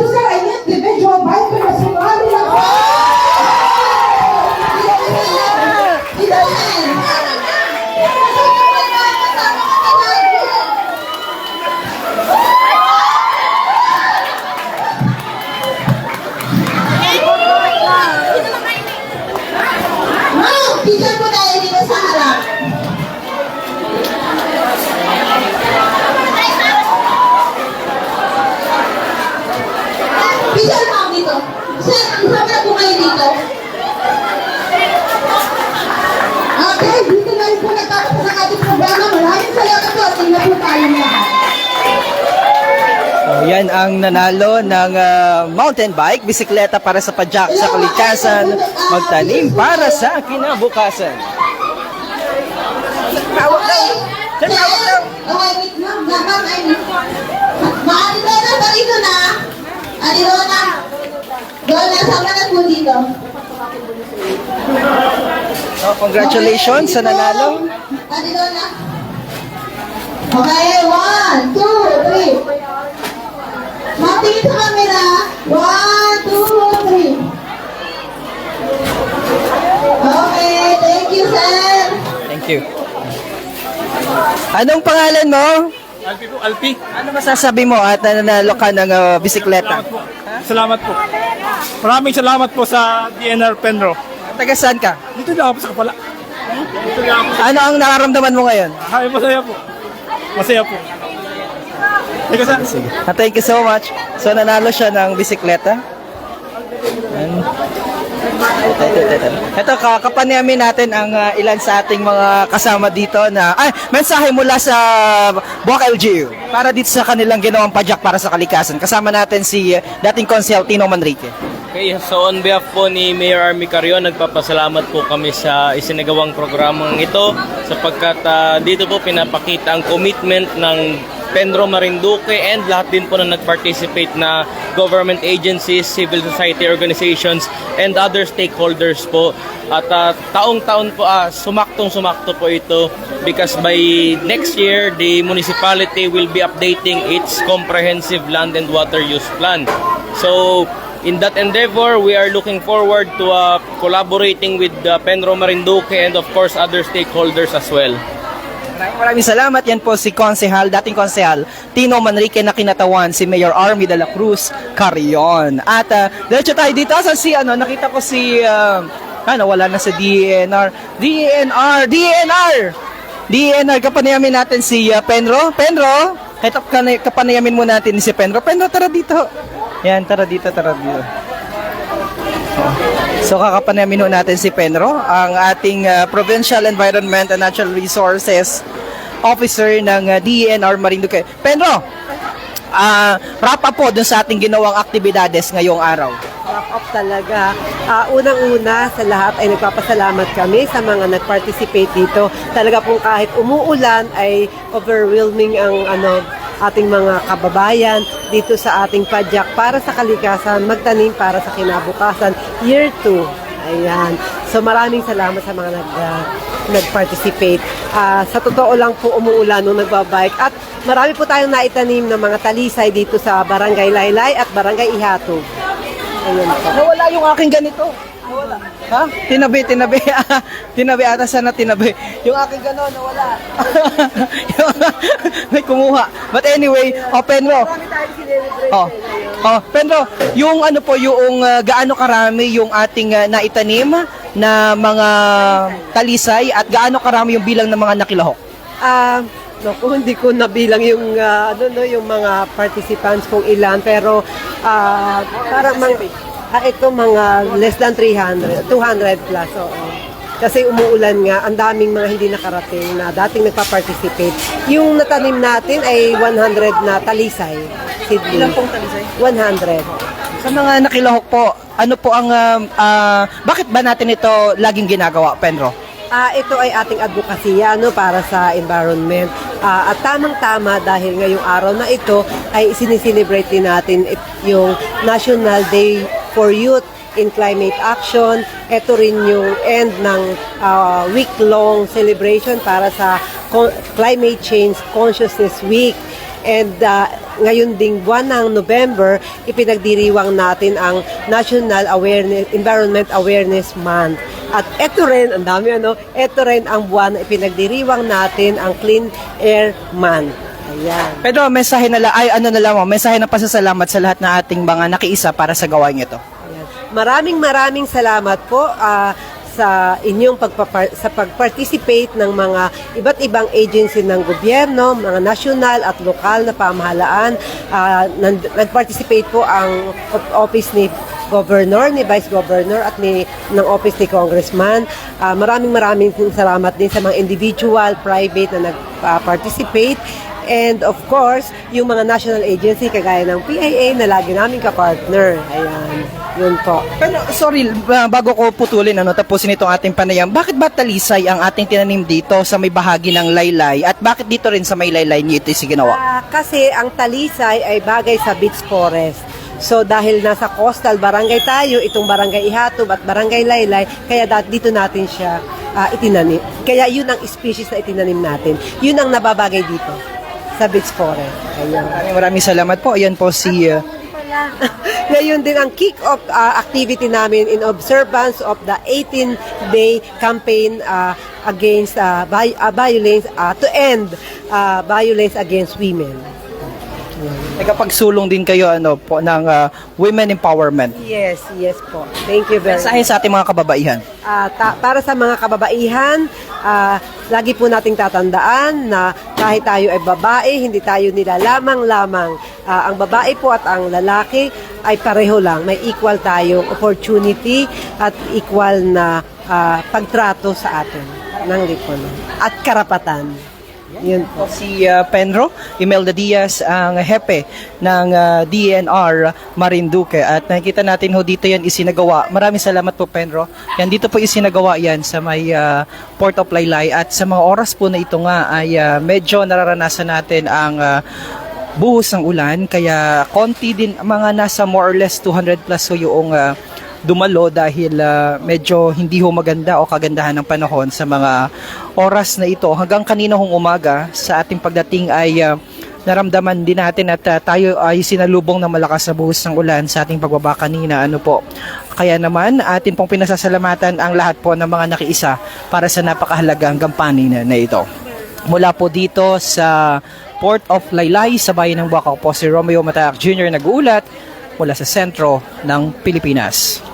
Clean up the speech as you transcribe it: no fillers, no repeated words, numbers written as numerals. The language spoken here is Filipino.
social and individual vice sumali lang po. Picture po tayo dito sa harap. Picture mo dito. Sir, isama na po kayo dito. Okay, dito na rin po nagtatapos ang ating programa. Maraming salamat po. Tingnan po tayo lahat. So, yan ang nanalo ng mountain bike, bisikleta para sa padyak sa kalikasan, magtanim para sa kinabukasan. Tawag daw! Sir, tawag daw! Okay, wait lang. Ma'am, I mean. Maadilona ba dito na? Adilona. Dona, sama na po dito. So, congratulations sa nanalo. Adilona. Okay, 1, 2, 3. Matingin sa camera. 1, 2, 3. Okay, thank you, sir. Thank you. Anong pangalan mo? Alpi po, Alpi. Ano masasabi mo at nanalo ka ng bisikleta? Salamat po. Salamat po. Maraming salamat po sa DNR Penro. Taga saan ka? Dito lang ako sa Kapala. Dito lang ako. Ano ang nararamdaman mo ngayon? Ay, masaya po. Masaya po. Teka saan? Thank you so much. So, nanalo siya ng bisikleta. Ito, kapaniamin natin ang ilan sa ating mga kasama dito na, mensahe mula sa Buwak LGU para dito sa kanilang ginawang padyak para sa kalikasan. Kasama natin si dating Konsehal Tino Manrique. Okay, so on behalf po ni Mayor Army Carrion, nagpapasalamat po kami sa isinagawang programang ito sapagkat dito po pinapakita ang commitment ng Penro Marinduque and lahat din po na nag-participate na government agencies, civil society organizations, and other stakeholders po. At taong-taon po, sumaktong-sumakto po ito because by next year, the municipality will be updating its comprehensive land and water use plan. So, in that endeavor, we are looking forward to collaborating with Penro Marinduque and of course other stakeholders as well. Maraming salamat. Yan po si Konsehal, dating Konsehal Tino Manrique na kinatawan si Mayor Army de la Cruz Carrion. At diretso tayo dito sa nakita ko si wala na sa DNR, kapanayamin natin si Penro. Ito kapanayamin mo natin si Penro. Penro, tara dito. Yan, tara dito. So kakapanayamin natin si Penro, ang ating Provincial Environment and Natural Resources Officer ng DNR Marinduque. Penro, wrap up po dun sa ating ginawang aktibidades ngayong araw. Wrap up talaga. Unang-una sa lahat ay nagpapasalamat kami sa mga nag-participate dito. Talaga pong kahit umuulan ay overwhelming ang ating mga kababayan dito sa ating padyak para sa kalikasan, magtanim para sa kinabukasan, year 2. Ayan. So maraming salamat sa mga nag-participate. Sa totoo lang po umuulan nung nagbabike at marami po tayong naitanim ng mga talisay dito sa Barangay Laylay at Barangay Ihatog. Ayun po. Nawala yung aking ganito. Nawala. Ha? Tinabi. Tinabi ata sana tinabi. Yung aking gano'n, nawala. May kumuha. But anyway, Penro. Penro, yung yung gaano karami yung ating naitanim na mga talisay at gaano karami yung bilang ng mga nakilahok? Naku, hindi ko nabilang yung yung mga participants kung ilan pero parang ito mga less than 300, 200 plus. Oo. Kasi umuulan nga, ang daming mga hindi nakarating na dating nagpa-participate. Yung natanim natin ay 100 na talisay. Ilan pong talisay? 100. Sa mga nakilahok po, ano po ang bakit ba natin ito laging ginagawa, Penro? Ito ay ating advokasya para sa environment. At tamang-tama dahil ngayong araw na ito ay sineselebrate din natin yung National Day for Youth in Climate Action. Ito rin yung end ng week-long celebration para sa Climate Change Consciousness Week. And ngayon ding buwan ng November, ipinagdiriwang natin ang Environment Awareness Month. At ito rin, ang dami ito rin ang buwan na ipinagdiriwang natin ang Clean Air Month. Ayan. Pedro, mensahe na lang, mensahe ng pasasalamat sa lahat na ating mga nakiisa para sa gawain ito. Ayan. Maraming salamat po sa inyong pag-participate ng mga iba't ibang agency ng gobyerno, mga nasyonal at lokal na pamahalaan. Nag-participate po ang office ni Governor, ni Vice Governor at ng office ni Congressman. Maraming salamat din sa mga individual, private na nag-participate. And of course, yung mga national agency kagaya ng PIA na lagi namin kapartner. Ayan, yun po. Pero sorry, bago ko putulin, tapusin itong ating panayam, bakit ba talisay ang ating tinanim dito sa may bahagi ng laylay at bakit dito rin sa may laylay niyo ito ginawa? Kasi ang talisay ay bagay sa beach forest. So dahil nasa coastal barangay tayo, itong barangay Ihatob at barangay Laylay, kaya dito natin siya itinanim. Kaya yun ang species na itinanim natin. Yun ang nababagay dito sa beach forest. Ayan. Maraming salamat po. Ayan po si... Ngayon din ang kick-off activity namin in observance of the 18-day campaign against violence, to end violence against women. Nagkapagsulong din kayo po ng women empowerment. Yes po. Thank you very much. Mensahe sa ating mga kababaihan. Para sa mga kababaihan, lagi po nating tatandaan na kahit tayo ay babae, hindi tayo nilalamang-lamang. Ang babae po at ang lalaki ay pareho lang. May equal tayong opportunity at equal na pagtrato sa atin ng lipunan at karapatan. Yun po. Si Penro Imelda Diaz, ang hepe ng DNR Marinduque. At nakikita natin dito yan isinagawa. Maraming salamat po, Penro. Yan, dito po isinagawa yan sa may Port of Laylay. At sa mga oras po na ito nga ay medyo nararanasan natin ang buhos ng ulan. Kaya konti din, mga nasa more or less 200 plus yung dumalo dahil medyo hindi maganda o kagandahan ng panahon sa mga oras na ito. Hanggang kanina umaga sa ating pagdating ay naramdaman din natin at tayo ay sinalubong ng malakas na buhos ng ulan sa ating pagbaba kanina. Kaya naman atin pong pinasasalamatan ang lahat po ng mga nakiisa para sa napakahalagang gampanin na ito. Mula po dito sa Port of Laylay sa bayan ng Buakaw po si Romeo Matayak Jr. nag-uulat mula sa sentro ng Pilipinas.